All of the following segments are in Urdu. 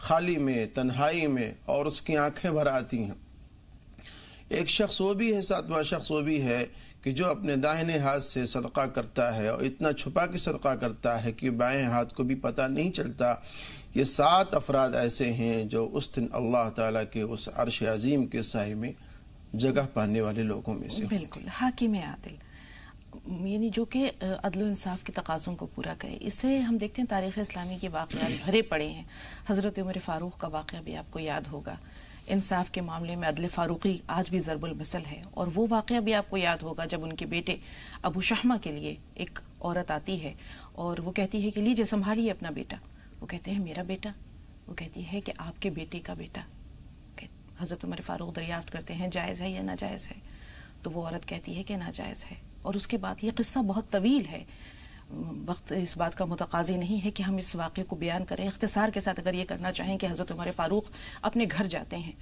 خالی میں، تنہائی میں، اور اس کی آنکھیں بھر آتی ہیں۔ ایک شخص وہ بھی ہے، ساتواں شخص وہ بھی ہے کہ جو اپنے داہنے ہاتھ سے صدقہ کرتا ہے اور اتنا چھپا کے صدقہ کرتا ہے کہ بائیں ہاتھ کو بھی پتہ نہیں چلتا۔ یہ 7 افراد ایسے ہیں جو اس دن اللہ تعالیٰ کے اس عرش عظیم کے سائے میں جگہ پانے والے لوگوں میں سے۔ بالکل، حاکم عادل، یعنی جو کہ عدل و انصاف کے تقاضوں کو پورا کرے۔ اس سے ہم دیکھتے ہیں تاریخ اسلامی کے واقعات بھرے پڑے ہیں۔ حضرت عمر فاروق کا واقعہ بھی آپ کو یاد ہوگا، انصاف کے معاملے میں عدل فاروقی آج بھی ضرب المثل ہے، اور وہ واقعہ بھی آپ کو یاد ہوگا جب ان کے بیٹے ابو شحمہ کے لیے ایک عورت آتی ہے اور وہ کہتی ہے کہ لیجیے سنبھالیے اپنا بیٹا۔ وہ کہتے ہیں میرا بیٹا؟ وہ کہتی ہے کہ آپ کے بیٹے کا بیٹا۔ حضرت عمر فاروق دریافت کرتے ہیں جائز ہے یا ناجائز ہے؟ تو وہ عورت کہتی ہے کہ ناجائز ہے۔ اور اس کے بعد یہ قصہ بہت طویل ہے، وقت اس بات کا متقاضی نہیں ہے کہ ہم اس واقعے کو بیان کریں۔ اختصار کے ساتھ اگر یہ کرنا چاہیں کہ حضرت عمر فاروق اپنے گھر جاتے ہیں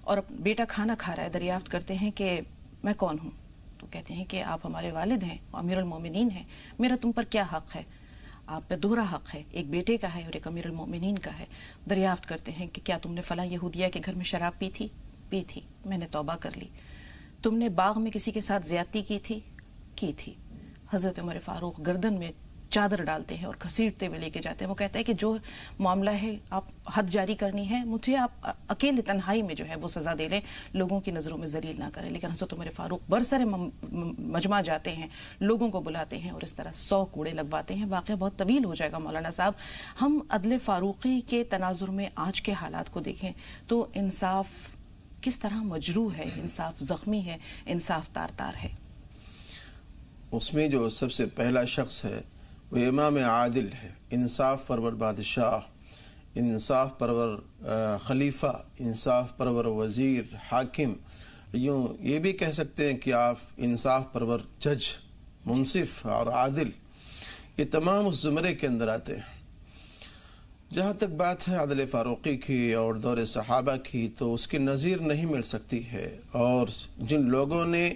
اور بیٹا کھانا کھا رہا ہے، دریافت کرتے ہیں کہ میں کون ہوں؟ تو کہتے ہیں کہ آپ ہمارے والد ہیں، امیر المومنین ہیں، میرا تم پر کیا حق ہے؟ آپ پہ دوہرا حق ہے، ایک بیٹے کا ہے اور ایک امیر المومنین کا ہے۔ دریافت کرتے ہیں کہ کیا تم نے فلاں یہودیہ کے گھر میں شراب پی تھی؟ پی تھی، میں نے توبہ کر لی۔ تم نے باغ میں کسی کے ساتھ زیادتی کی تھی؟ کی تھی۔ حضرت عمر فاروق گردن میں چادر ڈالتے ہیں اور گھسیٹتے ہوئے لے کے جاتے ہیں۔ وہ کہتا ہے کہ جو معاملہ ہے آپ حد جاری کرنی ہے، مجھے آپ اکیلے تنہائی میں جو ہے وہ سزا دے لیں، لوگوں کی نظروں میں ذلیل نہ کریں۔ لیکن حضرت عمر فاروق برسر مجمع جاتے ہیں، لوگوں کو بلاتے ہیں اور اس طرح 100 کوڑے لگواتے ہیں۔ واقعہ بہت طویل ہو جائے گا مولانا صاحب۔ ہم عدل فاروقی کے تناظر میں آج کے حالات کو دیکھیں تو انصاف کس طرح مجروح ہے، انصاف زخمی ہے، انصاف تار تار ہے۔ اس میں جو سب سے پہلا شخص ہے وہ امام عادل ہے، انصاف پرور بادشاہ، انصاف پرور خلیفہ، انصاف پرور وزیر، حاکم، یوں یہ بھی کہہ سکتے ہیں کہ آپ انصاف پرور جج، منصف اور عادل، یہ تمام اس زمرے کے اندر آتے ہیں۔ جہاں تک بات ہے عدل فاروقی کی اور دور صحابہ کی، تو اس کی نظیر نہیں مل سکتی ہے، اور جن لوگوں نے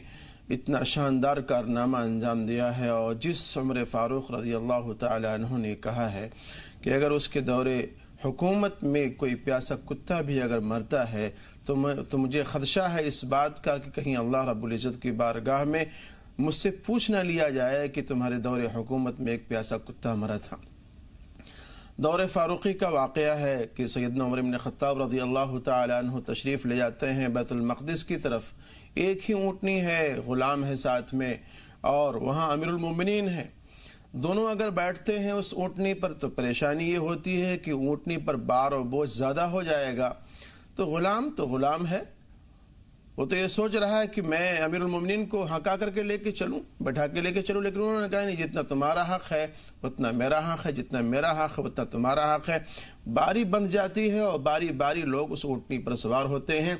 اتنا شاندار کارنامہ انجام دیا ہے، اور جس عمر فاروق رضی اللہ تعالی عنہ نے کہا ہے کہ اگر اس کے دور حکومت میں کوئی پیاسا کتا بھی اگر مرتا ہے تو مجھے خدشہ ہے اس بات کا کہ کہیں اللہ رب العزت کی بارگاہ میں مجھ سے پوچھ نہ لیا جائے کہ تمہارے دور حکومت میں ایک پیاسا کتا مرا تھا۔ دور فاروقی کا واقعہ ہے کہ سیدنا عمر بن خطاب رضی اللہ تعالی عنہ تشریف لے جاتے ہیں بیت المقدس کی طرف۔ ایک ہی اونٹنی ہے، غلام ہے ساتھ میں، اور وہاں امیر المومنین ہے۔ دونوں اگر بیٹھتے ہیں اس اونٹنی پر تو پریشانی یہ ہوتی ہے کہ اونٹنی پر بار و بوجھ زیادہ ہو جائے گا۔ تو غلام ہے، وہ تو یہ سوچ رہا ہے کہ میں امیر المومنین کو ہکا کر کے لے کے چلوں، بٹھا کے لے کے چلوں، لیکن انہوں نے کہا نہیں، جتنا تمہارا حق ہے اتنا میرا حق ہے، جتنا میرا حق ہے اتنا تمہارا حق ہے۔ باری بندھ جاتی ہے اور باری باری لوگ اس اونٹنی پر سوار ہوتے ہیں،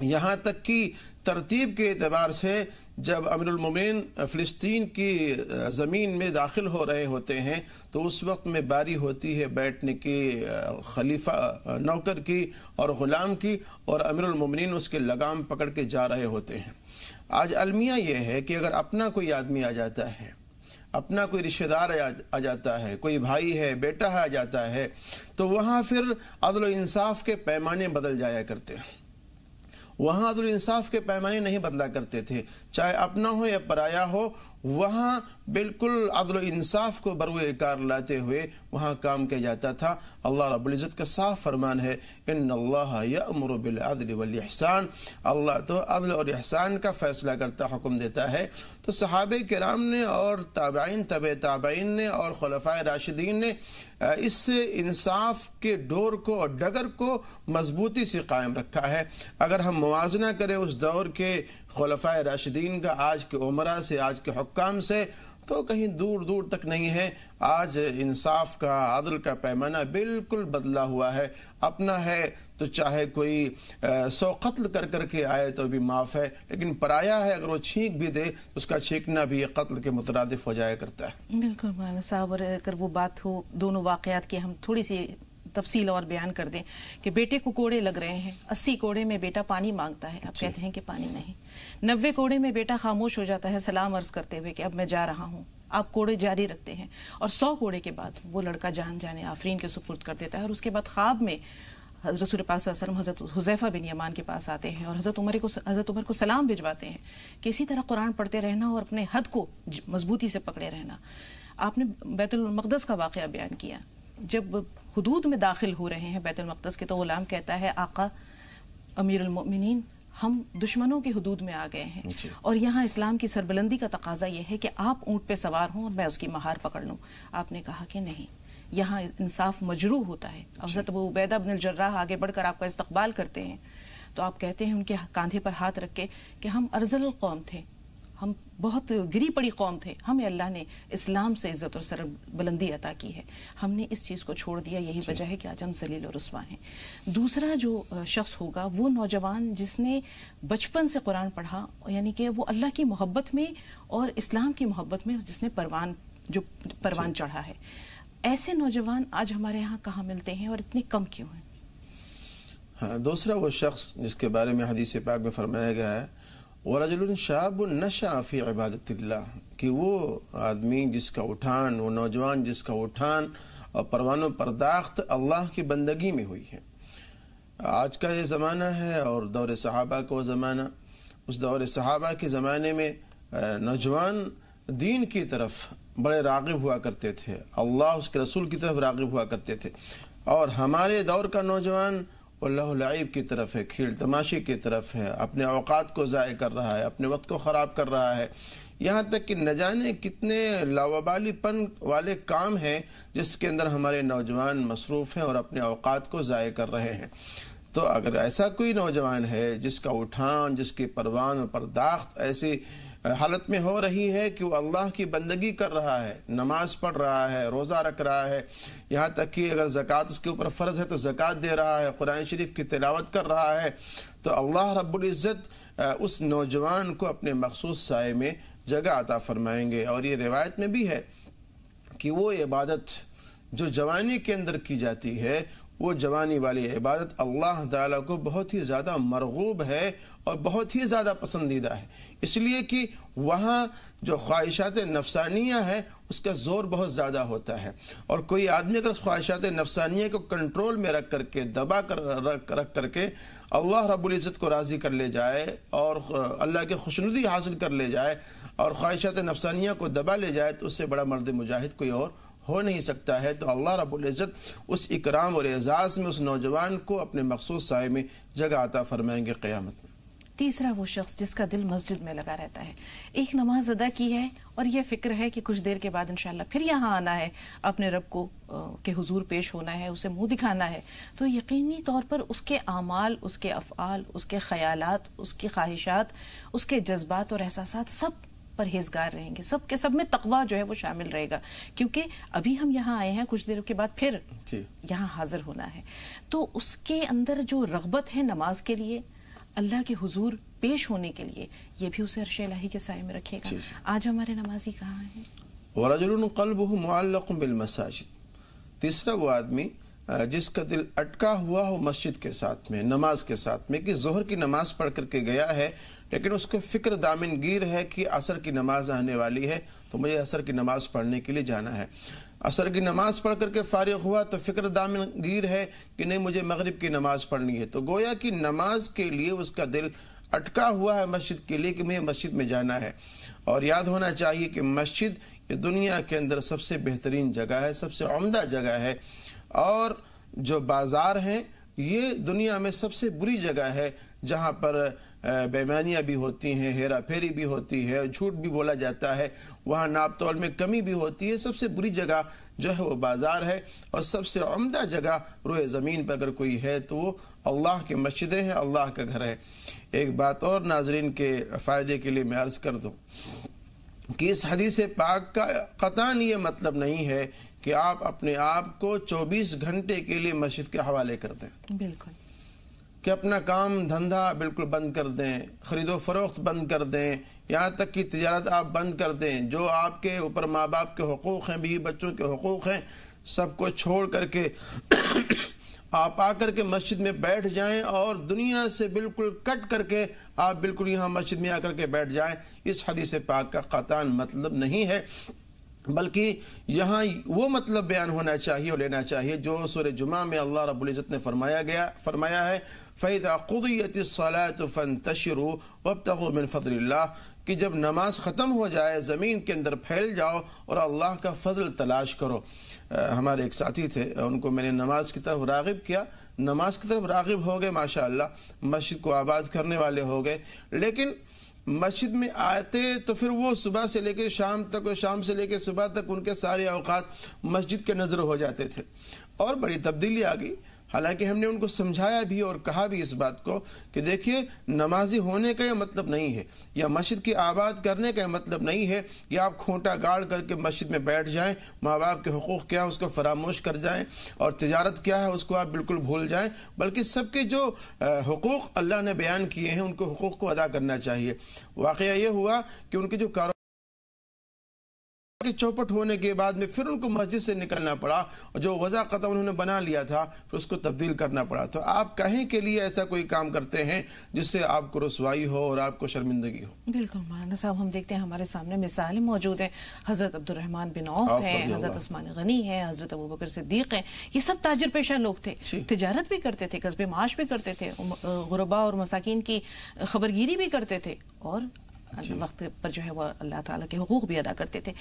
یہاں تک کہ ترتیب کے اعتبار سے جب امیر المومنین فلسطین کی زمین میں داخل ہو رہے ہوتے ہیں تو اس وقت میں باری ہوتی ہے بیٹھنے کی خلیفہ نوکر کی اور غلام کی، اور امیر المومنین اس کے لگام پکڑ کے جا رہے ہوتے ہیں۔ آج المیہ یہ ہے کہ اگر اپنا کوئی آدمی آ جاتا ہے، اپنا کوئی رشتہ دار آ جاتا ہے، کوئی بھائی ہے، بیٹا آ جاتا ہے، تو وہاں پھر عدل و انصاف کے پیمانے بدل جایا کرتے ہیں۔ وہاں عدل و انصاف کے پیمانے نہیں بدلا کرتے تھے، چاہے اپنا ہو یا پرایا ہو، وہاں بالکل عدل و انصاف کو بروئے کار لاتے ہوئے وہاں کام کیا جاتا تھا۔ اللہ رب العزت کا صاف فرمان ہے، ان اللہ یأمر بالعدل والاحسان، اللہ تو عدل اور احسان کا فیصلہ کرتا، حکم دیتا ہے۔ تو صحابہ کرام نے اور تابعین، تبع تابعین نے اور خلفائے راشدین نے اس انصاف کے ڈور کو اور ڈگر کو مضبوطی سے قائم رکھا ہے۔ اگر ہم موازنہ کریں اس دور کے خلفائے راشدین کا آج کے عمرا سے، آج کے حکام سے، تو کہیں دور دور تک نہیں ہے۔ آج انصاف کا، عدل کا پیمانہ بالکل بدلا ہوا ہے۔ اپنا ہے تو چاہے کوئی 100 قتل کر کے آئے تو بھی معاف ہے، لیکن پرایا ہے اگر وہ چھینک بھی دے تو اس کا چھینکنا بھی قتل کے مترادف ہو جایا کرتا ہے۔ بالکل مولانا صاحب، اور اگر وہ بات ہو دونوں واقعات کی، ہم تھوڑی سی تفصیل اور بیان کر دیں کہ بیٹے کو کوڑے لگ رہے ہیں، 80 کوڑے میں بیٹا پانی مانگتا ہے، آپ کہتے ہیں کہ پانی نہیں، 90 کوڑے میں بیٹا خاموش ہو جاتا ہے سلام عرض کرتے ہوئے کہ اب میں جا رہا ہوں، آپ کوڑے جاری رکھتے ہیں اور 100 کوڑے کے بعد وہ لڑکا جان جانے آفرین کے سپرد کر دیتا ہے، اور اس کے بعد خواب میں حضرت رسول پاک صلی اللہ علیہ وسلم حضرت حذیفہ بن یمان کے پاس آتے ہیں اور حضرت عمر کو سلام بھجواتے ہیں کہ اسی طرح قرآن پڑھتے رہنا اور اپنے حد کو مضبوطی سے پکڑے رہنا۔ آپ نے بیت المقدس کا واقعہ بیان کیا، جب حدود میں داخل ہو رہے ہیں بیت المقدس کے تو غلام کہتا ہے آقا امیر المؤمنین ہم دشمنوں کی حدود میں آ گئے ہیں اور یہاں اسلام کی سربلندی کا تقاضا یہ ہے کہ آپ اونٹ پہ سوار ہوں اور میں اس کی مہار پکڑ لوں۔ آپ نے کہا کہ نہیں، یہاں انصاف مجروح ہوتا ہے۔ حضرت ابو عبیدہ بن الجراح آگے بڑھ کر آپ کا استقبال کرتے ہیں تو آپ کہتے ہیں ان کے کاندھے پر ہاتھ رکھ کے کہ ہم ارذل القوم تھے، ہم بہت گری پڑی قوم تھے، ہمیں اللہ نے اسلام سے عزت اور سر بلندی عطا کی ہے، ہم نے اس چیز کو چھوڑ دیا، یہی وجہ ہے کہ آج ہم ذلیل اور رسوا ہیں۔ دوسرا جو شخص ہوگا وہ نوجوان جس نے بچپن سے قرآن پڑھا، یعنی کہ وہ اللہ کی محبت میں اور اسلام کی محبت میں جس نے پروان چڑھا ہے۔ ایسے نوجوان آج ہمارے ہاں کہاں ملتے ہیں اور اتنے کم کیوں ہیں؟ ہاں، دوسرا وہ شخص جس کے بارے میں حدیث پاک میں فرمایا گیا ہے وَرَجُلٌ شَابٌ نَشَأَ فِي عِبَادَةِ اللَّهِ، کہ وہ آدمی جس کا اٹھان، وہ نوجوان جس کا اٹھان اور پروان و پرداخت اللہ کی بندگی میں ہوئی ہے۔ آج کا یہ زمانہ ہے اور دور صحابہ کا وہ زمانہ، اس دور صحابہ کے زمانے میں نوجوان دین کی طرف بڑے راغب ہوا کرتے تھے، اللہ اس کے رسول کی طرف راغب ہوا کرتے تھے، اور ہمارے دور کا نوجوان اللہ لعب کی طرف ہے، کھیل تماشے کی طرف ہے، اپنے اوقات کو ضائع کر رہا ہے، اپنے وقت کو خراب کر رہا ہے، یہاں تک کہ نہ جانے کتنے لاوبالی پن والے کام ہیں جس کے اندر ہمارے نوجوان مصروف ہیں اور اپنے اوقات کو ضائع کر رہے ہیں۔ تو اگر ایسا کوئی نوجوان ہے جس کا اٹھان، جس کی پروان و پرداخت ایسی حالت میں ہو رہی ہے کہ وہ اللہ کی بندگی کر رہا ہے، نماز پڑھ رہا ہے، روزہ رکھ رہا ہے، یہاں تک کہ اگر زکوٰۃ اس کے اوپر فرض ہے تو زکوٰۃ دے رہا ہے، قرآن شریف کی تلاوت کر رہا ہے، تو اللہ رب العزت اس نوجوان کو اپنے مخصوص سائے میں جگہ عطا فرمائیں گے۔ اور یہ روایت میں بھی ہے کہ وہ عبادت جو جوانی کے اندر کی جاتی ہے، وہ جوانی والی عبادت اللہ تعالیٰ کو بہت ہی زیادہ مرغوب ہے اور بہت ہی زیادہ پسندیدہ ہے، اس لیے کہ وہاں جو خواہشات نفسانیہ ہے اس کا زور بہت زیادہ ہوتا ہے، اور کوئی آدمی اگر خواہشات نفسانیہ کو کنٹرول میں رکھ کر کے دبا کر رکھ کر کے اللہ رب العزت کو راضی کر لے جائے اور اللہ کی خوشنودی حاصل کر لے جائے اور خواہشات نفسانیہ کو دبا لے جائے تو اس سے بڑا مرد مجاہد کوئی اور ہو نہیں سکتا ہے۔ تو اللہ رب العزت اس اکرام اور اعزاز میں اس نوجوان کو اپنے مخصوص سائے میں جگہ عطا فرمائیں گے قیامت میں۔ تیسرا وہ شخص جس کا دل مسجد میں لگا رہتا ہے، ایک نماز ادا کی ہے اور یہ فکر ہے کہ کچھ دیر کے بعد انشاءاللہ پھر یہاں آنا ہے، اپنے رب کو کے حضور پیش ہونا ہے، اسے منہ دکھانا ہے، تو یقینی طور پر اس کے اعمال، اس کے افعال، اس کے خیالات، اس کی خواہشات، اس کے جذبات اور احساسات سب پرہیزگار رہیں گے، سب کے سب میں تقویٰ جو ہے وہ شامل رہے گا، کیونکہ ابھی ہم یہاں آئے ہیں، کچھ دیر کے بعد پھر یہاں حاضر ہونا ہے، تو اس کے اندر جو رغبت ہے نماز کے لیے، اللہ کے حضور پیش ہونے کے لیے، یہ بھی اسے عرش الہی کے سائے میں رکھے گا۔ آج ہمارے نمازی کہاں ہیں؟ وَرَجُلٌ قَلْبُهُ مُعَلَّقٌ بِالْمَسَاجِدِ، تیسرا وہ آدمی جس کا دل اٹکا ہوا ہو مسجد کے ساتھ میں، نماز کے ساتھ میں، کہ ظہر کی نماز پڑھ کر کے گیا ہے لیکن اس کو فکر دامن گیر ہے کہ عصر کی نماز آنے والی ہے تو مجھے عصر کی نماز پڑھنے کے لیے جانا ہے، عصر کی نماز پڑھ کر کے فارغ ہوا تو فکر دامن گیر ہے کہ نہیں مجھے مغرب کی نماز پڑھنی ہے، تو گویا کہ نماز کے لیے اس کا دل اٹکا ہوا ہے مسجد کے لیے کہ مجھے مسجد میں جانا ہے۔ اور یاد ہونا چاہیے کہ مسجد یہ دنیا کے اندر سب سے بہترین جگہ ہے، سب سے عمدہ جگہ ہے، اور جو بازار ہیں یہ دنیا میں سب سے بری جگہ ہے جہاں پر بے ایمانیاں بھی ہوتی ہیں، ہیرا پھیری بھی ہوتی ہے، جھوٹ بھی بولا جاتا ہے، وہاں ناپ تول میں کمی بھی ہوتی ہے۔ سب سے بری جگہ جو ہے وہ بازار ہے، اور سب سے عمدہ جگہ روئے زمین پر اگر کوئی ہے تو وہ اللہ کی مسجدیں ہیں، اللہ کا گھر ہے۔ ایک بات اور ناظرین کے فائدے کے لیے میں عرض کر دوں کہ اس حدیث پاک کا قطعاً یہ مطلب نہیں ہے کہ آپ اپنے آپ کو 24 گھنٹے کے لیے مسجد کے حوالے کر دیں، بالکل، کہ اپنا کام دھندہ بالکل بند کر دیں، خرید و فروخت بند کر دیں، یہاں تک کہ تجارت آپ بند کر دیں، جو آپ کے اوپر ماں باپ کے حقوق ہیں، بیوی بچوں کے حقوق ہیں، سب کو چھوڑ کر کے آپ آ کر کے مسجد میں بیٹھ جائیں اور دنیا سے بالکل کٹ کر کے آپ بالکل یہاں مسجد میں آ کر کے بیٹھ جائیں۔ اس حدیث پاک کا قطعاً مطلب نہیں ہے بلکہ یہاں وہ مطلب بیان ہونا چاہیے اور لینا چاہیے جو سورہ جمعہ میں اللہ رب العزت نے فرمایا ہے فَإِذَا قُضِيَتِ الصَّلَاةُ فَانْتَشِرُوا وَابْتَغُوا مِنْ فَضْلِ اللَّهِ کہ جب نماز ختم ہو جائے زمین کے اندر پھیل جاؤ اور اللہ کا فضل تلاش کرو. ہمارے ایک ساتھی تھے، ان کو میں نے نماز کی طرف راغب کیا، نماز کی طرف راغب ہو گئے، ماشاءاللہ مسجد کو آباد کرنے والے ہو گئے، لیکن مسجد میں آتے تو پھر وہ صبح سے لے کے شام تک اور شام سے لے کے صبح تک ان کے سارے اوقات مسجد کے نظر ہو جاتے تھے، اور بڑی تبدیلی آ گئی. حالانکہ ہم نے ان کو سمجھایا بھی اور کہا بھی اس بات کو کہ دیکھیے نمازی ہونے کا یہ مطلب نہیں ہے، یا مسجد کی آباد کرنے کا یہ مطلب نہیں ہے کہ آپ کھوٹا گاڑ کر کے مسجد میں بیٹھ جائیں، ماں باپ کے حقوق کیا ہے اس کو فراموش کر جائیں، اور تجارت کیا ہے اس کو آپ بالکل بھول جائیں، بلکہ سب کے جو حقوق اللہ نے بیان کیے ہیں ان کو حقوق کو ادا کرنا چاہیے. واقعہ یہ ہوا کہ ان کے جو کی چوپٹ ہونے کے بعد میں پھر ان کو مسجد سے نکلنا پڑا، اور جو وضع قطع انہوں نے بنا لیا تھا پھر اس کو تبدیل کرنا پڑا. تو آپ کہیں کے لیے ایسا کوئی کام کرتے ہیں جس سے آپ کو رسوائی ہو اور آپ کو شرمندگی ہو؟ بالکل مولانا صاحب، ہم دیکھتے ہیں ہمارے سامنے مثالیں موجود ہیں. حضرت عبد الرحمن بن عوف ہیں، حضرت عثمان غنی ہیں، حضرت ابوبکر صدیق ہیں. یہ سب تاجر پیشہ لوگ تھے، تجارت بھی کرتے تھے، کسب معاش بھی کرتے تھے، غرباء اور مساکین کی خبرگیری بھی کرتے تھے، اور وقت پر جو ہے وہ اللہ تعالیٰ کے حقوق بھی ادا کرتے تھے.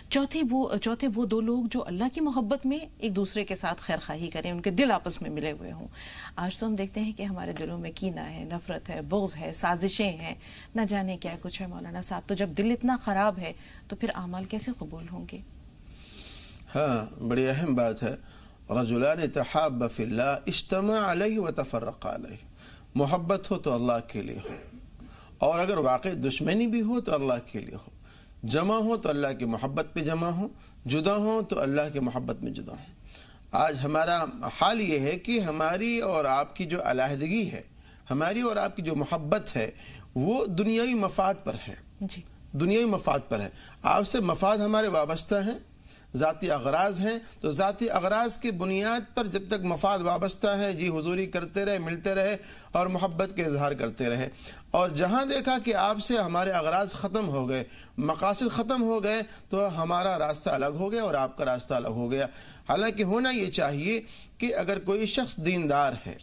چوتھے وہ دو لوگ جو اللہ کی محبت میں ایک دوسرے کے ساتھ خیر خواہی کریں، ان کے دل آپس میں ملے ہوئے ہوں. آج تو ہم دیکھتے ہیں کہ ہمارے دلوں میں کینہ ہے، نفرت ہے، بغض ہے، سازشیں ہیں، نہ جانے کیا کچھ ہے. مولانا صاحب، تو جب دل اتنا خراب ہے تو پھر اعمال کیسے قبول ہوں گے؟ ہاں، بڑی اہم بات ہے. رجلان تحابا فی اللہ اجتمع علیہ وتفرقا علیہ. محبت ہو تو اللہ کے لیے ہو، اور اگر واقع دشمنی بھی ہو تو اللہ کے لیے ہو. جمع ہو تو اللہ کی محبت پہ جمع ہو، جدا ہو تو اللہ کی محبت میں جدا ہو. آج ہمارا حال یہ ہے کہ ہماری اور آپ کی جو علیحدگی ہے، ہماری اور آپ کی جو محبت ہے، وہ دنیاوی مفاد پر ہے. جی، دنیاوی مفاد پر ہے. آپ سے مفاد ہمارے وابستہ ہیں، ذاتی اغراض ہیں، تو ذاتی اغراض کی بنیاد پر جب تک مفاد وابستہ ہے، جی حضوری کرتے رہے، ملتے رہے اور محبت کے اظہار کرتے رہے. اور جہاں دیکھا کہ آپ سے ہمارے اغراض ختم ہو گئے، مقاصد ختم ہو گئے، تو ہمارا راستہ الگ ہو گیا اور آپ کا راستہ الگ ہو گیا. حالانکہ ہونا یہ چاہیے کہ اگر کوئی شخص دیندار ہے،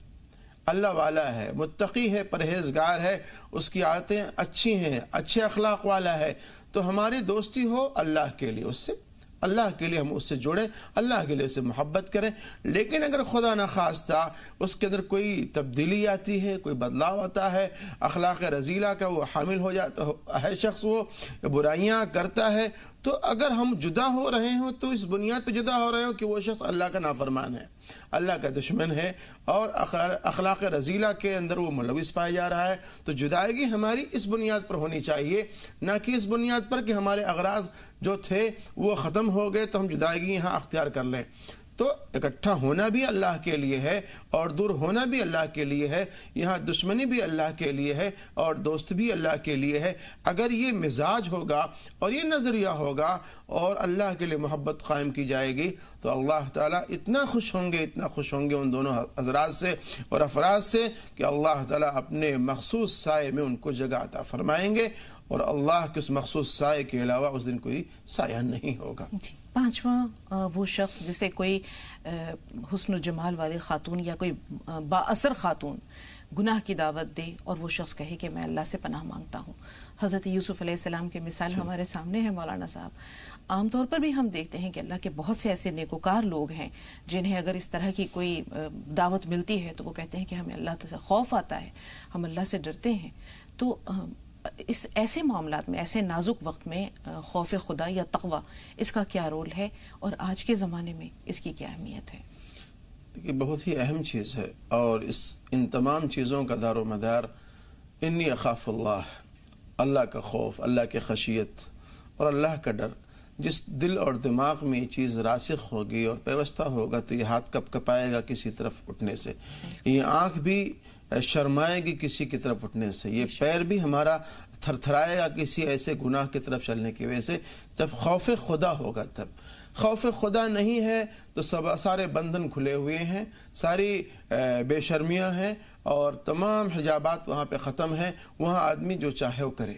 اللہ والا ہے، متقی ہے، پرہیزگار ہے، اس کی عادتیں اچھی ہیں، اچھے اخلاق والا ہے، تو ہماری دوستی ہو اللہ کے لیے، اس سے اللہ کے لیے ہم اس سے جڑیں، اللہ کے لیے اسے محبت کریں. لیکن اگر خدا نخواستہ اس کے اندر کوئی تبدیلی آتی ہے، کوئی بدلاؤ آتا ہے، اخلاق رذیلہ کا وہ حامل ہو جاتا ہے، شخص وہ برائیاں کرتا ہے، تو اگر ہم جدا ہو رہے ہوں تو اس بنیاد پہ جدا ہو رہے ہوں کہ وہ شخص اللہ کا نافرمان ہے، اللہ کا دشمن ہے، اور اخلاق رذیلہ کے اندر وہ ملوث پایا جا رہا ہے. تو جدائیگی ہماری اس بنیاد پر ہونی چاہیے، نہ کہ اس بنیاد پر کہ ہمارے اغراض جو تھے وہ ختم ہو گئے تو ہم جدائیگی یہاں اختیار کر لیں. تو اکٹھا ہونا بھی اللہ کے لیے ہے اور دور ہونا بھی اللہ کے لیے ہے. یہاں دشمنی بھی اللہ کے لیے ہے اور دوست بھی اللہ کے لیے ہے. اگر یہ مزاج ہوگا اور یہ نظریہ ہوگا اور اللہ کے لیے محبت قائم کی جائے گی تو اللہ تعالیٰ اتنا خوش ہوں گے ان دونوں حضرات سے اور افراد سے کہ اللہ تعالیٰ اپنے مخصوص سائے میں ان کو جگہ عطا فرمائیں گے، اور اللہ کے اس مخصوص سائے کے علاوہ اس دن کوئی سایہ نہیں ہوگا. جی، پانچواں وہ شخص جسے کوئی حسن و جمال والی خاتون یا کوئی با اثر خاتون گناہ کی دعوت دے اور وہ شخص کہے کہ میں اللہ سے پناہ مانگتا ہوں. حضرت یوسف علیہ السلام کی مثال ہمارے سامنے ہے مولانا صاحب. عام طور پر بھی ہم دیکھتے ہیں کہ اللہ کے بہت سے ایسے نیکوکار لوگ ہیں جنہیں اگر اس طرح کی کوئی دعوت ملتی ہے تو وہ کہتے ہیں کہ ہمیں اللہ سے خوف آتا ہے، ہم اللہ سے ڈرتے ہیں. تو اس ایسے معاملات میں، ایسے نازک وقت میں خوف خدا یا تقوی، اس کا کیا رول ہے اور آج کے زمانے میں اس کی کیا اہمیت ہے؟ دیکھیے، بہت ہی اہم چیز ہے، اور ان تمام چیزوں کا دار و مدار انی اخاف اللہ، اللہ کا خوف، اللہ کی خشیت اور اللہ کا ڈر. جس دل اور دماغ میں یہ چیز راسخ ہوگی اور پیوستہ ہوگا تو یہ ہاتھ کپ کپائے گا کسی طرف اٹھنے سے، یہ آنکھ بھی شرمائے گی کسی کی طرف اٹھنے سے، یہ پیر بھی ہمارا تھر تھرائے گا کسی ایسے گناہ کی طرف چلنے کی وجہ سے. جب خوف خدا ہوگا، تب خوف خدا نہیں ہے تو سارے بندھن کھلے ہوئے ہیں، ساری بے شرمیاں ہیں اور تمام حجابات وہاں پہ ختم ہیں، وہاں آدمی جو چاہے وہ کرے.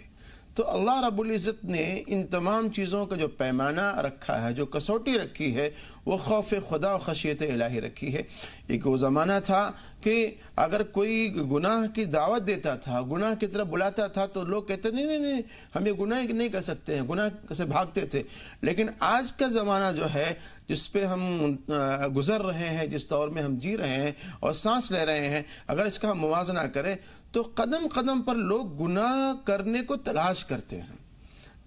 تو اللہ رب العزت نے ان تمام چیزوں کا جو پیمانہ رکھا ہے، جو کسوٹی رکھی ہے، وہ خوف خدا و خشیت الہی رکھی ہے۔ ایک وہ زمانہ تھا کہ اگر کوئی گناہ کی دعوت دیتا تھا، گناہ کی طرف بلاتا تھا، تو لوگ کہتے نہیں نہیں نہیں ہم یہ گناہ نہیں کر سکتے ہیں، گناہ سے بھاگتے تھے۔ لیکن آج کا زمانہ جو ہے، جس پہ ہم گزر رہے ہیں، جس دور میں ہم جی رہے ہیں اور سانس لے رہے ہیں، اگر اس کا ہم موازنہ کریں تو قدم قدم پر لوگ گناہ کرنے کو تلاش کرتے ہیں،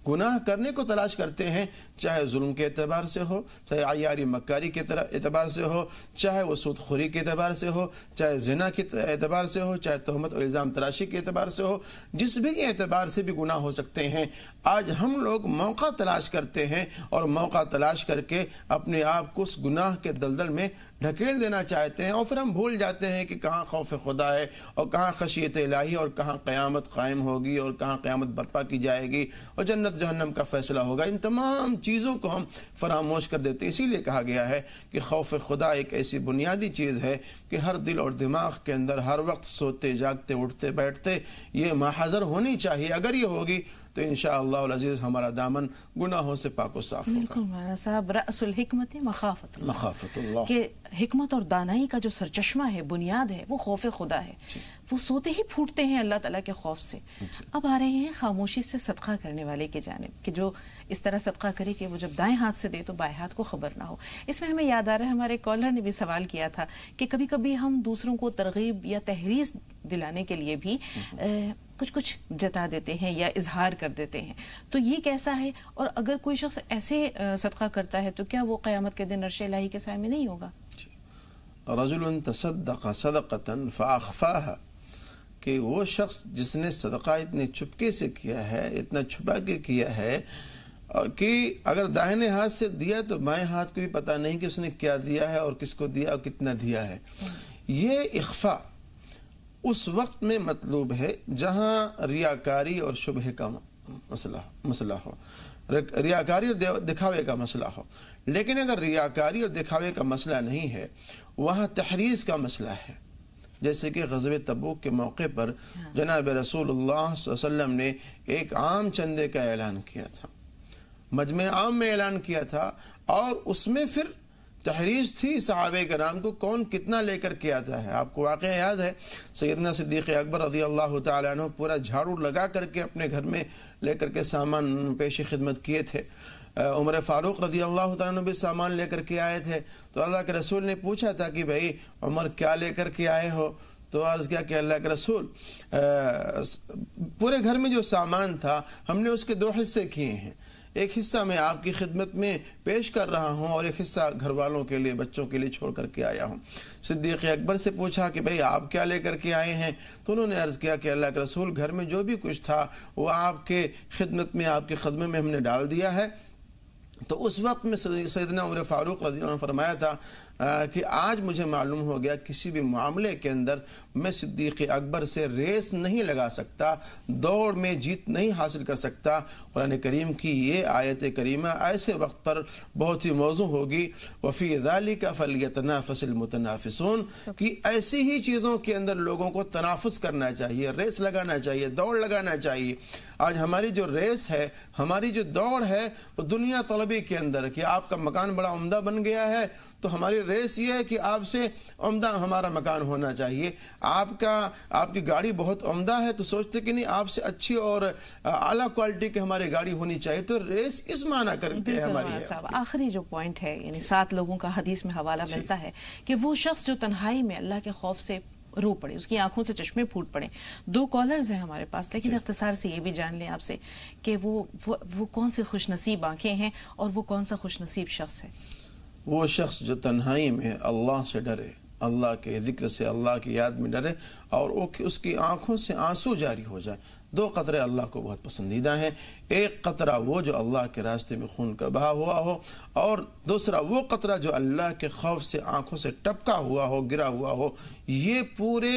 گناہ کرنے کو تلاش کرتے ہیں، چاہے ظلم کے اعتبار سے ہو، چاہے عیاری مکاری کے اعتبار سے ہو، چاہے وہ سود خوری کے اعتبار سے ہو، چاہے زنا کے اعتبار سے ہو، چاہے تہمت و الزام تراشی کے اعتبار سے ہو، جس بھی اعتبار سے بھی گناہ ہو سکتے ہیں۔ آج ہم لوگ موقع تلاش کرتے ہیں اور موقع تلاش کر کے اپنے آپ کو اس گناہ کے دلدل میں ڈھکیل دینا چاہتے ہیں، اور پھر ہم بھول جاتے ہیں کہ کہاں خوف خدا ہے اور کہاں خشیت الہی، اور کہاں قیامت قائم ہوگی اور کہاں قیامت برپا کی جائے گی اور جنت جہنم کا فیصلہ ہوگا۔ ان تمام چیزوں کو ہم فراموش کر دیتے ہیں۔ اسی لیے کہا گیا ہے کہ خوف خدا ایک ایسی بنیادی چیز ہے کہ ہر دل اور دماغ کے اندر ہر وقت سوتے جاگتے اٹھتے بیٹھتے یہ ماحضر ہونی چاہیے۔ اگر یہ ہوگی تو انشاءاللہ العزیز ہمارا دامن گناہوں سے پاک و صاف ہوگا۔ بالکل مولانا صاحب، رأس الحکمت مخافت اللہ، مخافت اللہ، کہ حکمت اور دانائی کا جو سرچشمہ ہے، بنیاد ہے، وہ خوف خدا ہے۔ وہ سوتے ہی پھوٹتے ہیں اللہ تعالیٰ کے خوف سے۔ اب آ رہے ہیں خاموشی سے صدقہ کرنے والے کی جانب، کہ جو اس طرح صدقہ کرے کہ وہ جب دائیں ہاتھ سے دے تو بائیں ہاتھ کو خبر نہ ہو۔ اس میں ہمیں یاد آ رہا ہے، ہمارے کالر نے بھی سوال کیا تھا کہ کبھی کبھی ہم دوسروں کو ترغیب یا تحریض دلانے کے لیے بھی کچھ جتا دیتے ہیں یا اظہار کر دیتے ہیں، تو یہ کیسا ہے؟ اور اگر کوئی شخص ایسے صدقہ کرتا ہے تو کیا وہ قیامت کے دن عرش الہی کے سائے میں نہیں ہوگا؟ رجل تصدق صدقة فأخفاها، کہ وہ شخص جس نے صدقہ اتنے چپکے سے کیا ہے، اتنا چھپا کے کیا ہے کہ اگر داہنے ہاتھ سے دیا تو بائیں ہاتھ کو بھی پتہ نہیں کہ اس نے کیا دیا ہے اور کس کو دیا اور کتنا دیا ہے۔ یہ اخفاء اس وقت میں مطلوب ہے جہاں ریاکاری اور شبہ کا مسئلہ ہو، ریاکاری اور دکھاوے کا مسئلہ ہو۔ لیکن اگر ریاکاری اور دکھاوے کا مسئلہ نہیں ہے، وہاں تحریض کا مسئلہ ہے۔ جیسے کہ غزوہ تبوک کے موقع پر جناب رسول اللہ صلی اللہ علیہ وسلم نے ایک عام چندے کا اعلان کیا تھا، مجمع عام میں اعلان کیا تھا، اور اس میں پھر تحریض تھی صحابہ کرام کو کون کتنا لے کر کے آتا ہے۔ آپ کو واقعہ یاد ہے، سیدنا صدیق اکبر رضی اللہ تعالیٰ عنہ پورا جھاڑو لگا کر کے اپنے گھر میں لے کر کے سامان پیش خدمت کیے تھے۔ عمر فاروق رضی اللہ تعالیٰ عنہ بھی سامان لے کر کے آئے تھے، تو اللہ کے رسول نے پوچھا تھا کہ بھائی عمر کیا لے کر کے آئے ہو؟ تو عرض کیا کہ اللہ کے رسول پورے گھر میں جو سامان تھا ہم نے اس کے 2 حصے کیے ہیں، ایک حصہ میں آپ کی خدمت میں پیش کر رہا ہوں اور ایک حصہ گھر والوں کے لیے، بچوں کے لیے چھوڑ کر کے آیا ہوں۔ صدیق اکبر سے پوچھا کہ بھئی آپ کیا لے کر کے آئے ہیں؟ تو انہوں نے عرض کیا کہ اللہ کے رسول گھر میں جو بھی کچھ تھا وہ آپ کے خدمت میں، آپ کے خدمے میں ہم نے ڈال دیا ہے۔ تو اس وقت میں سیدنا عمر فاروق رضی اللہ عنہ نے فرمایا تھا کہ آج مجھے معلوم ہو گیا کسی بھی معاملے کے اندر میں صدیق اکبر سے ریس نہیں لگا سکتا، دوڑ میں جیت نہیں حاصل کر سکتا۔ قرآن کریم کی یہ آیت کریمہ ایسے وقت پر بہت ہی موزوں ہوگی، وَفِي ذَلِكَ فَلْيَتَنَافَسِ الْمُتَنَافِسُونَ، کہ ایسی ہی چیزوں کے اندر لوگوں کو تنافس کرنا چاہیے، ریس لگانا چاہیے، دوڑ لگانا چاہیے۔ آج ہماری جو ریس ہے، ہماری جو دوڑ ہے، وہ دنیا طلبی کے اندر، کہ آپ کا مکان بڑا عمدہ بن گیا ہے تو ہماری ریس یہ ہے کہ آپ سے عمدہ ہمارا مکان ہونا چاہیے۔ آپ کی گاڑی بہت عمدہ ہے تو سوچتے کہ نہیں آپ سے اچھی اور اعلیٰ کوالٹی کی ہماری گاڑی ہونی چاہیے۔ تو ریس اس معنی کر کے ہماری ہے۔ آخری جو پوائنٹ ہے، یعنی 7 لوگوں کا حدیث میں حوالہ ملتا ہے کہ وہ شخص جو تنہائی میں اللہ کے خوف سے رو پڑے، اس کی آنکھوں سے چشمے پھوٹ پڑے۔ 2 کالرز ہیں ہمارے پاس، لیکن اختصار سے یہ بھی جان لیں آپ سے کہ وہ کون سے خوش نصیب آنکھیں ہیں اور وہ کون سا خوش نصیب شخص ہے؟ وہ شخص جو تنہائی میں اللہ سے ڈرے، اللہ کے ذکر سے، اللہ کی یاد میں ڈرے، اور اس کی آنکھوں سے آنسو جاری ہو جائے۔ 2 قطرے اللہ کو بہت پسندیدہ ہیں، ایک قطرہ وہ جو اللہ کے راستے میں خون کا بہا ہوا ہو، اور دوسرا وہ قطرہ جو اللہ کے خوف سے آنکھوں سے ٹپکا ہوا ہو، گرا ہوا ہو۔ یہ پورے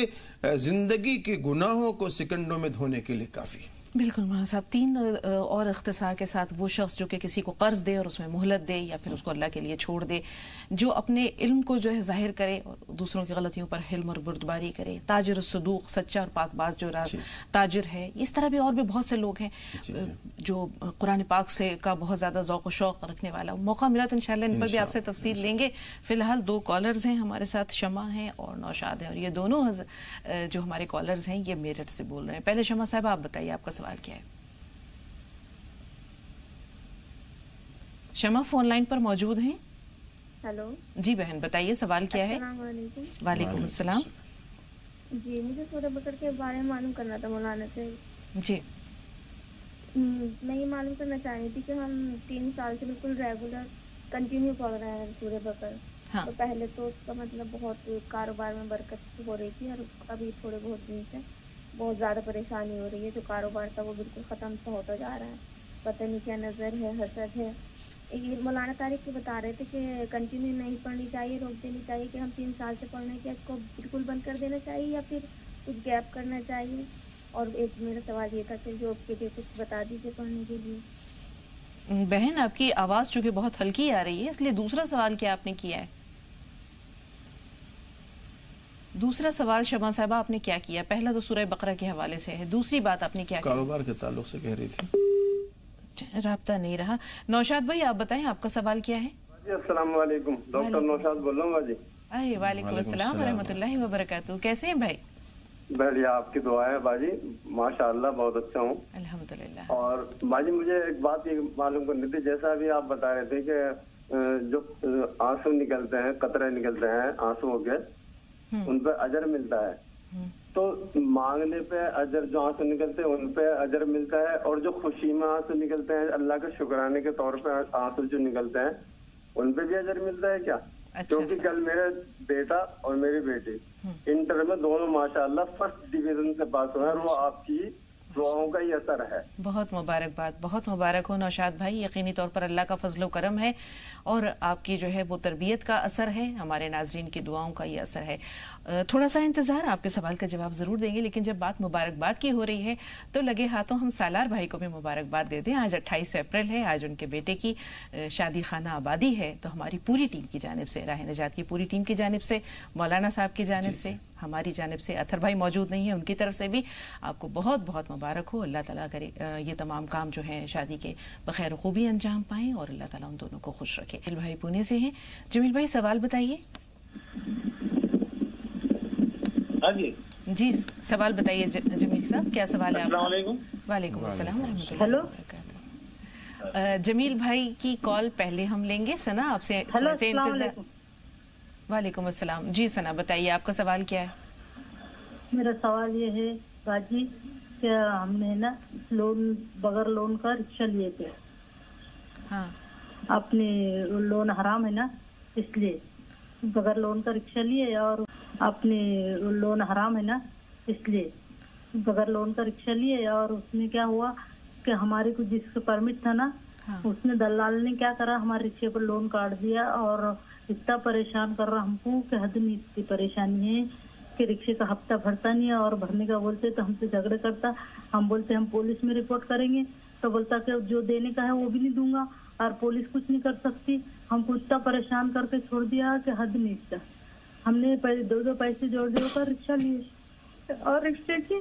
زندگی کے گناہوں کو سیکنڈوں میں دھونے کے لیے کافی ہے۔ بالکل مولانا صاحب، 3 اور اختصار کے ساتھ وہ شخص جو کہ کسی کو قرض دے اور اس میں مہلت دے یا پھر اس کو اللہ کے لیے چھوڑ دے، جو اپنے علم کو جو ہے ظاہر کرے اور دوسروں کی غلطیوں پر حلم اور بردباری کرے، تاجر الصدوق، سچا اور پاک باز جو تاجر ہے، اس طرح بھی اور بھی بہت سے لوگ ہیں جو قرآن پاک سے کا بہت زیادہ ذوق و شوق رکھنے والا. موقع ملا تو انشاءاللہ ان پر بھی آپ سے تفصیل لیں گے. فی الحال 2 کالرز ہیں ہمارے ساتھ، شمع ہیں اور نوشاد ہیں، اور یہ دونوں جو ہمارے کالرز ہیں یہ میرٹھ سے بول رہے ہیں. پہلے شمع صاحب آپ بتائیے آپ کا سوال کیا ہے. شمع فون لائن پر موجود ہیں. ہیلو جی بہن بتائیے سوال کیا ہے. السلام علیکم. وعلیکم السلام. جی مجھے سورہ بقرہ کے بارے میں معلوم کرنا تھا مولانا سے. جی میں یہ معلوم کرنا چاہ رہی تھی کہ ہم 3 سال سے بالکل ریگولر کنٹینیو پڑھ رہے ہیں سورہ بقرہ. تو پہلے تو اس کا مطلب بہت کاروبار میں برکت ہو رہی تھی، اور ابھی تھوڑے بہت دن سے بہت زیادہ پریشانی ہو رہی ہے. جو کاروبار تھا وہ بالکل ختم سا ہوتا جا رہا ہے. پتہ نہیں کیا نظر ہے، حسد ہے. یہ مولانا طارق بتا رہے تھے کہ کنٹینیو نہیں پڑھنی چاہیے، روک دینی چاہیے، کہ ہم 3 سال سے پڑھنے کے اس کو بالکل بند کر دینا چاہیے یا پھر کچھ گیپ کرنا چاہیے. اور ایک میرا سوال یہ تھا کہ جو کے لیے کچھ بتا دیجیے پڑھنے کے لیے. بہن آپ کی آواز چونکہ بہت ہلکی آ رہی ہے، اس لیے دوسرا سوال کیا آپ نے کیا ہے؟ دوسرا سوال شمع صاحبہ آپ نے کیا کیا؟ پہلا تو سورہ بقرہ کے حوالے سے ہے، دوسری بات آپ نے کیا کیا؟ کاروبار کے تعلق سے کہہ رہی تھی. رابطہ نہیں رہا. نوشاد بھائی آپ بتائیں آپ کا سوال کیا ہے؟ جی السلام علیکم، ڈاکٹر نوشاد بول رہا ہوں. باجی وعلیکم السلام ورحمۃ اللہ وبرکاتہ. کیسے ہیں بھائی؟ بڑھیا، آپ کی دعا ہے باجی، ماشاء اللہ بہت اچھا ہوں الحمدللہ. اور باجی مجھے ایک بات یہ معلوم کرنی تھی، جیسا ابھی آپ بتا رہے تھے کہ جو آنسو نکلتے ہیں، قطرے نکلتے ہیں آنسو کے، ان پہ اجر ملتا ہے. تو مانگنے پہ اجر، جو آنسو نکلتے ہیں ان پہ اجر ملتا ہے، اور جو خوشی میں آنسو نکلتے ہیں، اللہ کے شکرانے کے طور پہ آنسو جو نکلتے ہیں ان پہ بھی اجر ملتا ہے کیا؟ کیونکہ کل میرا بیٹا اور میری بیٹی انٹر میں دونوں ماشاءاللہ فرسٹ ڈویژن سے پاس ہوئے ہیں، اور وہ آپ کی دعاؤں کا ہی اثر ہے. بہت مبارکباد، بہت مبارک ہو نوشاد بھائی. یقینی طور پر اللہ کا فضل و کرم ہے اور آپ کی جو ہے وہ تربیت کا اثر ہے، ہمارے ناظرین کی دعاؤں کا یہ اثر ہے. تھوڑا سا انتظار، آپ کے سوال کا جواب ضرور دیں گے، لیکن جب بات مبارکباد کی ہو رہی ہے تو لگے ہاتھوں ہم سالار بھائی کو بھی مبارکباد دے دیں. آج 28 اپریل ہے، آج ان کے بیٹے کی شادی خانہ آبادی ہے. تو ہماری پوری ٹیم کی جانب سے، راہ نجات کی پوری ٹیم کی جانب سے، مولانا صاحب کی جانب سے، ہماری جانب سے، اطہر بھائی موجود نہیں ہیں ان کی طرف سے بھی آپ کو بہت بہت مبارک ہو. اللہ تعالیٰ کرے یہ تمام کام جو ہیں شادی کے بخیر و خوبی انجام پائیں اور اللہ تعالیٰ ان دونوں کو خوش رکھے. جمیل بھائی پونے سے ہیں. جمیل بھائی سوال بتائیے. جی سوال بتائیے جمیل صاحب، کیا سوال ہے آپ کا؟ السلام علیکم. وعلیکم السلام ورحمۃ اللہ وبرکاتہ. جمیل بھائی کی کال پہلے ہم لیں گے. ثنا آپ سے انتظار. وعلیکم السلام. جی ثنا بتائیے آپ کا سوال کیا ہے؟ میرا سوال یہ ہے باجی کہ ہم نے نا لون بغیر لون کا رکشہ لیے تھے. ہاں اپنے لون حرام ہے نا، اس لیے بغیر لون کا رکشہ لیے، اور اپنے لون حرام ہے نا اس لیے بغیر لون کا رکشہ لیے. اور اس میں کیا ہوا کہ ہمارے کو جس کا پرمٹ تھا نا، اس نے دلال نے کیا کرا، ہمارے رکشے پر لون کاٹ دیا اور اتنا پریشان کر رہا ہم کو کہ حد نہیں. اتنی پریشانی ہے کہ رکشے کا ہفتہ بھرتا نہیں ہے، اور بھرنے کا بولتے تو ہم سے جھگڑے کرتا. ہم بولتے ہم پولیس میں رپورٹ کریں گے، تو بولتا کہ جو دینے کا ہے وہ بھی نہیں دوں گا، اور پولیس کچھ نہیں کر سکتی. ہم کو اتنا پریشان کر کے چھوڑ دیا کہ حد نہیں تھا. ہم نے 2 پیسے جوڑ کر رکشہ لیے، اور رکشے کی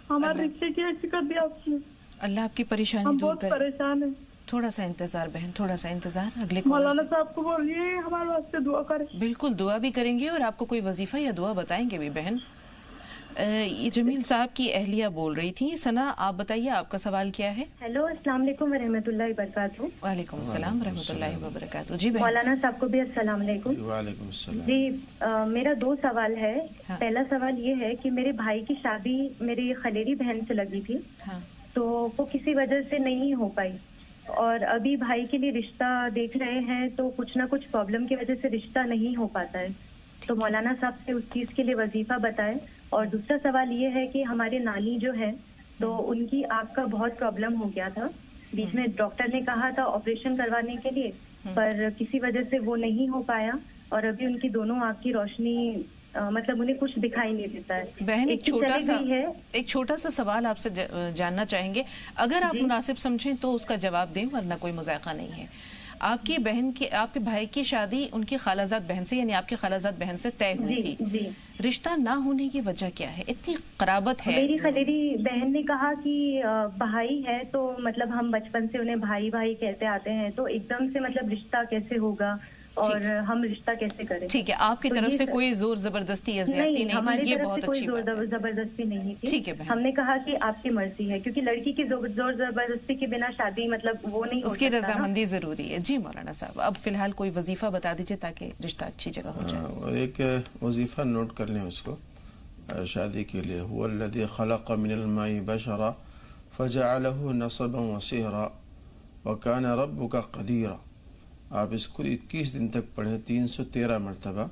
ہمارے رکشے کی ایسی کر دیا آپ نے. اللہ آپ کی پریشانی ہم دور بہت کرے. پریشان ہیں. تھوڑا سا انتظار بہن، تھوڑا سا انتظار. اگلے مولانا صاحب کو بولیے ہمارے واسطے دعا کریں. بالکل دعا بھی کریں گے اور آپ کو کوئی وظیفہ یا دعا بتائیں گے بھی بہن. یہ جمیل صاحب کی اہلیہ بول رہی تھی. ثنا آپ بتائیے آپ کا سوال کیا ہے؟ ہیلو السلام علیکم ورحمۃ اللہ وبرکاتہ. وعلیکم السلام ورحمۃ اللہ وبرکاتہ. جی بہن. مولانا صاحب کو بھی السلام علیکم. وعلیکم السلام. جی میرا 2 سوال ہے. پہلا سوال یہ ہے کہ میرے بھائی کی شادی میری خلیری بہن سے لگی تھی، تو وہ کسی وجہ سے نہیں ہو پائی، اور ابھی بھائی کے لیے رشتہ دیکھ رہے ہیں، تو کچھ نہ کچھ پرابلم کی وجہ سے رشتہ نہیں ہو پاتا ہے. تو مولانا صاحب سے اس چیز کے لیے وظیفہ بتائیں. اور دوسرا سوال یہ ہے کہ ہمارے نانی جو ہے تو ان کی آنکھ کا بہت پرابلم ہو گیا تھا. بیچ میں ڈاکٹر نے کہا تھا آپریشن کروانے کے لیے، پر کسی وجہ سے وہ نہیں ہو پایا، اور ابھی ان کی دونوں آنکھ کی روشنی مطلب انہیں کچھ دکھائی نہیں دیتا ہے. بہن ایک چھوٹا سا سوال آپ سے جاننا چاہیں گے, اگر آپ مناسب سمجھیں تو اس کا جواب دیں, ورنہ کوئی مذائقہ نہیں ہے. آپ کی بہن کی, آپ کے بھائی کی شادی ان کی خالہ زاد بہن سے, یعنی آپ کی خالہ زاد بہن سے طے ہوئی تھی. رشتہ نہ ہونے کی وجہ کیا ہے؟ اتنی قرابت ہے. میری خلیری بہن نے کہا کہ بھائی ہے تو مطلب ہم بچپن سے انہیں بھائی بھائی کہتے آتے ہیں, تو ایک دم سے مطلب رشتہ کیسے ہوگا اور ہم رشتہ کیسے کریں؟ ٹھیک ہے, آپ کی طرف سے کوئی زور زبردستی یا زیادتی نہیں, ہماری یہ طرف بہت سے کوئی اچھی زور بات ہے. زبردستی نہیں تھی. ٹھیک ہے بہن, ہم نے کہا کہ آپ کی مرضی ہے, کیونکہ لڑکی کی زور زبردستی کے بنا شادی مطلب وہ نہیں, اس کی رضامندی ضروری ہے. جی مولانا صاحب, اب فی الحال کوئی وظیفہ بتا دیجیے تاکہ رشتہ اچھی جگہ ہو جائے. ایک وظیفہ نوٹ کر لیں اس کو شادی کے لیے. هو الذي خلق من الماء بشرا فجعله نصبا وصهرا وكان ربك قديرا. آپ اس کو 21 دن تک پڑھیں 313 مرتبہ,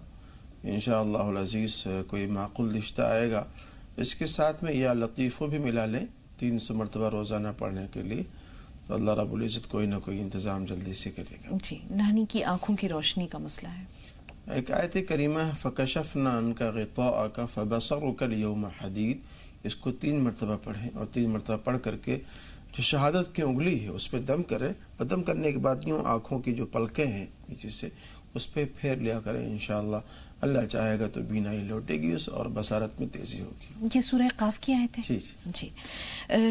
انشاءاللہ العزیز کوئی معقول رشتہ آئے گا. اس کے ساتھ میں یا لطیفوں بھی ملا لیں 300 مرتبہ روزانہ پڑھنے کے لیے, تو اللہ رب العزت کوئی نہ کوئی انتظام جلدی سے کرے گا. جی, نانی کی آنکھوں کی روشنی کا مسئلہ ہے. ایک آیت کریمہ فَكَشَفْنَا عَنْكَ غِطَاءَكَ فَبَصَرُكَ الْيَوْمَ حَدِيدٌ, اس کو 3 مرتبہ پڑھیں اور 3 مرتبہ پڑھ کر کے جو شہادت کی انگلی ہے اس پہ دم کریں. دم کرنے کے بعد یوں آنکھوں کی جو پلکیں ہیں نیچے سے اس پہ پھیر لیا کریں. انشاءاللہ اللہ چاہے گا تو بینائی لوٹے گی اس, اور بصارت میں تیزی ہوگی. یہ سورہ قاف کی آیت ہے. جی.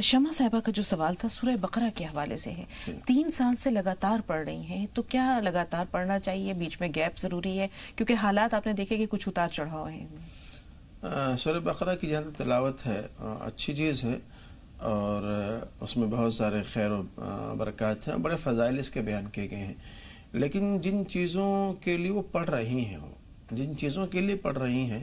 شمع صاحبہ کا جو سوال تھا سورہ بقرہ کے حوالے سے ہے. 3 سال سے لگاتار پڑھ رہی ہیں, تو کیا لگاتار پڑھنا چاہیے, بیچ میں گیپ ضروری ہے, کیونکہ حالات آپ نے دیکھے کہ کچھ اتار چڑھاؤ ہیں. سورہ بقرہ کی جہاں تک تلاوت ہے اچھی چیز ہے, اور اس میں بہت سارے خیر و برکات ہیں, بڑے فضائل اس کے بیان کیے گئے ہیں. لیکن جن چیزوں کے لیے وہ پڑھ رہی ہیں, جن چیزوں کے لیے پڑھ رہی ہیں,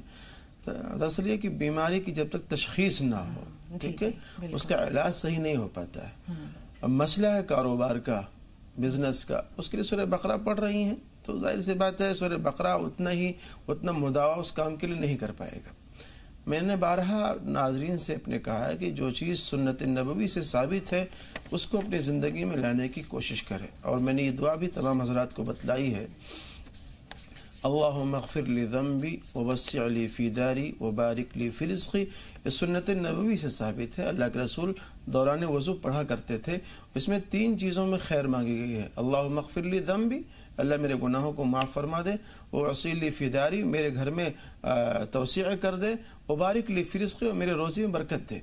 دراصل یہ کہ بیماری کی جب تک تشخیص نہ ہو, ٹھیک ہے, اس کا علاج صحیح نہیں ہو پاتا ہے. اب مسئلہ ہے کاروبار کا, بزنس کا, اس کے لیے سورہ بقرہ پڑھ رہی ہیں, تو ظاہر سی بات ہے سورہ بقرہ اتنا مداوا اس کام کے لیے نہیں کر پائے گا. میں نے بارہا ناظرین سے اپنے کہا ہے کہ جو چیز سنت نبوی سے ثابت ہے اس کو اپنی زندگی میں لانے کی کوشش کرے. اور میں نے یہ دعا بھی تمام حضرات کو بتلائی ہے, اللہم اغفر لی ذنبی ووسع لی فی داری وبارک لی فی رزقی. یہ سنت نبوی سے ثابت ہے, اللہ کے رسول دوران وضو پڑھا کرتے تھے. اس میں 3 چیزوں میں خیر مانگی گئی ہے. اللہم اغفر لی ذنبی, اللہ میرے گناہوں کو معاف فرما دے. ووسع لی فی داری, میرے گھر میں توسیع کر دے. وبارک لی فی رزقی, اور میرے روزی میں برکت دے.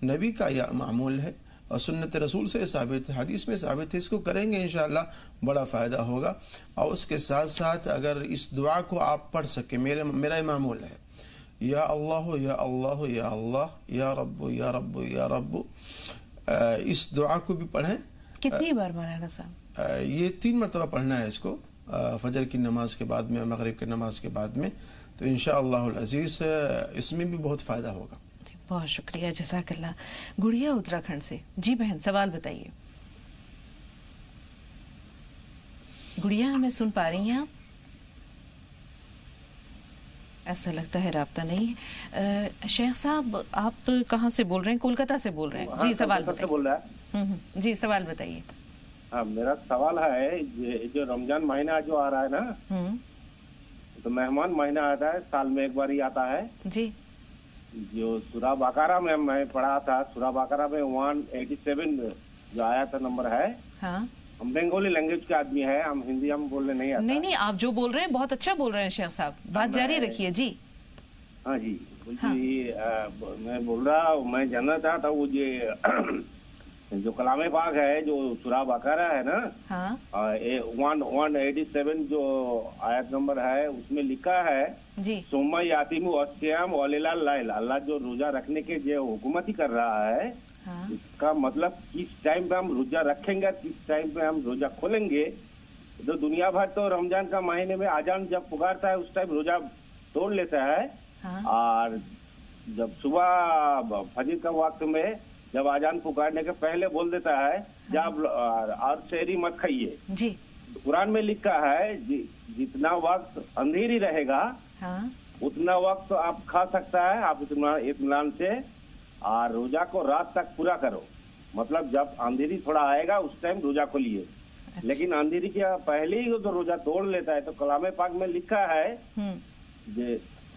نبی کا یہ معمول ہے اور سنت رسول سے ثابت ہے, حدیث میں ثابت ہے. اس کو کریں گے انشاءاللہ بڑا فائدہ ہوگا. اور اس کے ساتھ ساتھ اگر اس دعا کو آپ پڑھ سکیں, میرا یہ معمول ہے, یا اللہ یا اللہ یا اللہ یا رب یا رب یا رب, اس دعا کو بھی پڑھیں. کتنی بار مولانا صاحب؟ یہ 3 مرتبہ پڑھنا ہے اس کو, فجر کی نماز کے بعد میں, مغرب کی نماز کے بعد میں, تو انشاءاللہ العزیز اس میں بھی بہت فائدہ ہوگا. بہت شکریہ, جزاک اللہ. گڑیا اتراکھنڈ سے. جی بہن, سوال بتائیے. گڑیا ہمیں سن پا رہی ہیں آپ؟ ایسا لگتا ہے رابطہ نہیں ہے. شیخ صاحب آپ کہاں سے بول رہے ہیں؟ کولکتہ سے بول رہے ہیں. جی سوال بتائیے. جی سوال بتائیے. میرا سوال ہے, جو رمضان مہینہ جو آ رہا ہے نا, تو مہمان مہینہ آتا ہے, سال میں ایک بار ہی آتا ہے. جی. جو سورہ بقرہ میں پڑھا تھا, سورہ بقرہ میں 187 جو آیا تھا نمبر ہے. ہاں, ہم بنگالی لینگویج کے آدمی ہے, ہم ہندی ہم بولنے نہیں آتا. نہیں, آپ جو بول رہے ہیں بہت اچھا بول رہے ہیں شیخ صاحب, بات جاری رکھیے. جی ہاں جی, میں بول رہا ہوں, میں جاننا چاہتا ہوں جو کلام پاک ہے جو سورہ بقرہ ہے نا, 187 جو آیت نمبر ہے, اس میں لکھا ہے ثم یاتم الصیام ولیل اللیل. اللہ جو روزہ رکھنے کے جو حکومت کر رہا ہے, اس کا مطلب کس ٹائم پہ ہم روزہ رکھیں گے, کس ٹائم پہ ہم روزہ کھولیں گے. تو دنیا بھر تو رمضان کا مہینے میں اذان جب پکارتا ہے اس ٹائم روزہ توڑ لیتا ہے, اور جب صبح فجر کا وقت میں جب اذان پکارنے کے پہلے بول دیتا ہے جب اور سحری مت کھائیے. جی, قرآن میں لکھا ہے جتنا وقت اندھیری رہے گا اتنا وقت آپ کھا سکتا ہے, آپ اطمینان سے, اور روزہ کو رات تک پورا کرو. مطلب جب اندھیری تھوڑا آئے گا اس ٹائم روزہ کھولیے. لیکن اندھیری کے پہلے ہی تو روزہ توڑ لیتا ہے. تو کلام پاک میں لکھا ہے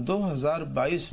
2022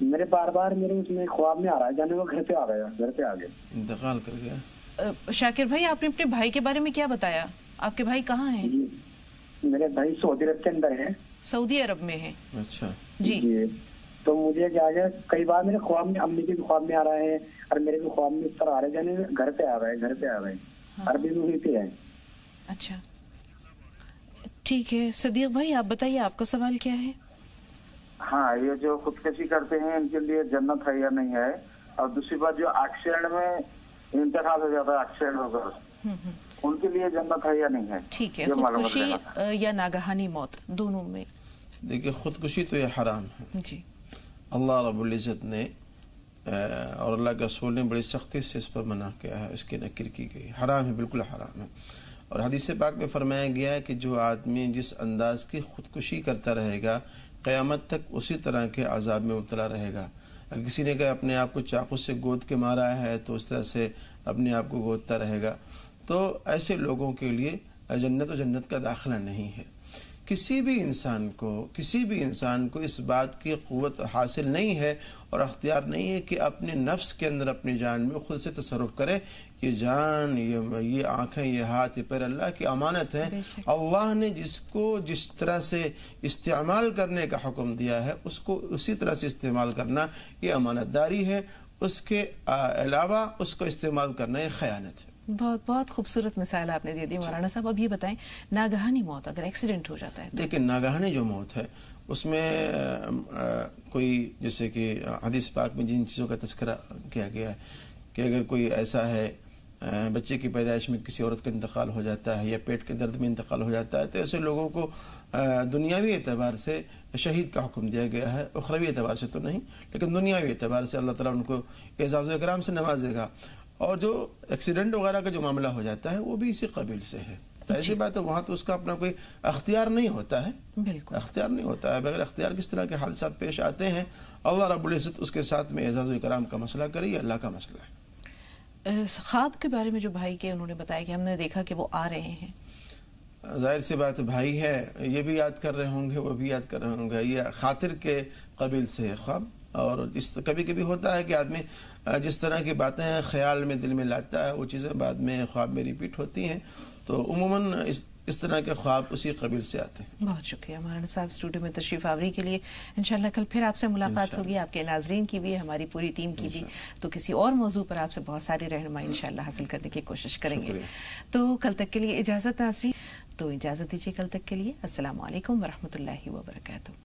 میرے بار بار میرے اس میں خواب میں آ رہا ہے جانے وہ گھر پہ آ گیا، گھر پہ آ گیا، انتقال کر گیا۔ شاکر بھائی آپ نے اپنے بھائی کے بارے میں کیا بتایا؟ آپ کے بھائی کہاں ہیں؟ میرے بھائی سعودی عرب کے اندر ہے۔ سعودی عرب میں ہے؟ اچھا جی۔ تو مجھے کیا گیا کئی بار میرے خواب میں امی کے بھی خواب میں آ رہا ہے اور میرے بھی خواب میں اس طرح آ رہے جانے گھر پہ آ رہے، گھر پہ آ رہے، عربی میں ہوئی پہ ہے۔ اچھا ٹھیک ہے صدیق بھائی آپ بتائیے آپ کا سوال کیا ہے؟ ہاں یہ جو خودکشی کرتے ہیں ان کے لیے جنت ہے یا نہیں ہے، اور دوسری بات جو ایکسیڈنٹ میں انتقال ہو جاتا ہے ایکسیڈنٹ ہوگا ان کے لیے جنت ہے یا نہیں ہے؟ ٹھیک ہے، خودکشی یا ناگہانی موت دونوں میں؟ دیکھیے خودکشی تو یہ حرام ہے جی، اللہ رب العزت نے اور اللہ کے رسول نے بڑی سختی سے اس پر منع کیا ہے، اس کی نکر کی گئی، حرام ہے، بالکل حرام ہے۔ اور حدیث پاک میں فرمایا گیا ہے کہ جو آدمی جس انداز کی خودکشی کرتا رہے گا قیامت تک اسی طرح کے عذاب میں مبتلا رہے گا۔ اگر کسی نے کہ اپنے آپ کو چاقو سے گود کے مارا ہے تو اس طرح سے اپنے آپ کو گودتا رہے گا، تو ایسے لوگوں کے لیے جنت و جنت کا داخلہ نہیں ہے۔ کسی بھی انسان کو اس بات کی قوت حاصل نہیں ہے اور اختیار نہیں ہے کہ اپنے نفس کے اندر اپنی جان میں خود سے تصرف کرے۔ یہ جان، یہ آنکھیں، یہ ہاتھ، یہ پیر اللہ کی امانت ہے۔ اللہ نے جس کو جس طرح سے استعمال کرنے کا حکم دیا ہے اس کو اسی طرح سے استعمال کرنا یہ امانت داری ہے، اس کے علاوہ اس کو استعمال کرنا یہ خیانت ہے۔ بہت بہت خوبصورت مثال آپ نے دے دی مولانا صاحب۔ اب یہ بتائیں ناگہانی موت اگر ایکسیڈنٹ ہو جاتا ہے؟ لیکن ناگہانی جو موت ہے اس میں کوئی جیسے کہ حدیث پاک میں جن چیزوں کا تذکرہ کیا گیا ہے کہ اگر کوئی ایسا ہے بچے کی پیدائش میں کسی عورت کا انتقال ہو جاتا ہے یا پیٹ کے درد میں انتقال ہو جاتا ہے تو ایسے لوگوں کو دنیاوی اعتبار سے شہید کا حکم دیا گیا ہے، اخروی اعتبار سے تو نہیں لیکن دنیاوی اعتبار سے اللہ تعالیٰ ان کو اعزاز و اکرام سے نوازے گا۔ اور جو ایکسیڈنٹ وغیرہ کا جو معاملہ ہو جاتا ہے وہ بھی اسی قبیل سے ہے۔ ایسی بات ہے وہاں تو اس کا اپنا کوئی اختیار نہیں ہوتا ہے، بالکل اختیار نہیں ہوتا ہے۔ بغیر اختیار کس طرح کے حادثات پیش آتے ہیں، اللہ رب العزت اس کے ساتھ میں اعزاز و اکرام کا مسئلہ کرے، یہ اللہ کا مسئلہ ہے۔ خواب کے بارے میں جو بھائی کے انہوں نے بتایا کہ ہم نے دیکھا کہ وہ آ رہے ہیں، ظاہر سی بات بھائی ہے، یہ بھی یاد کر رہے ہوں گے وہ بھی یاد کر رہے ہوں گے، یہ خاطر کے قبیل سے ہے خواب۔ اور کبھی کبھی ہوتا ہے کہ آدمی جس طرح کی باتیں خیال میں دل میں لاتا ہے وہ چیزیں بعد میں خواب میں ریپیٹ ہوتی ہیں، تو عموماً اس طرح کے خواب اسی قبیل سے آتے ہیں۔ بہت شکریہ مولانا صاحب اسٹوڈیو میں تشریف آوری کے لیے۔ انشاءاللہ کل پھر آپ سے ملاقات ہوگی، آپ کے ناظرین کی بھی، ہماری پوری ٹیم کی بھی، تو کسی اور موضوع پر آپ سے بہت ساری رہنمائی انشاءاللہ حاصل کرنے کی کوشش کریں گے۔ تو کل تک کے لیے اجازت ناظرین، تو اجازت دیجیے کل تک کے لیے۔ السلام علیکم ورحمۃ اللہ وبرکاتہ۔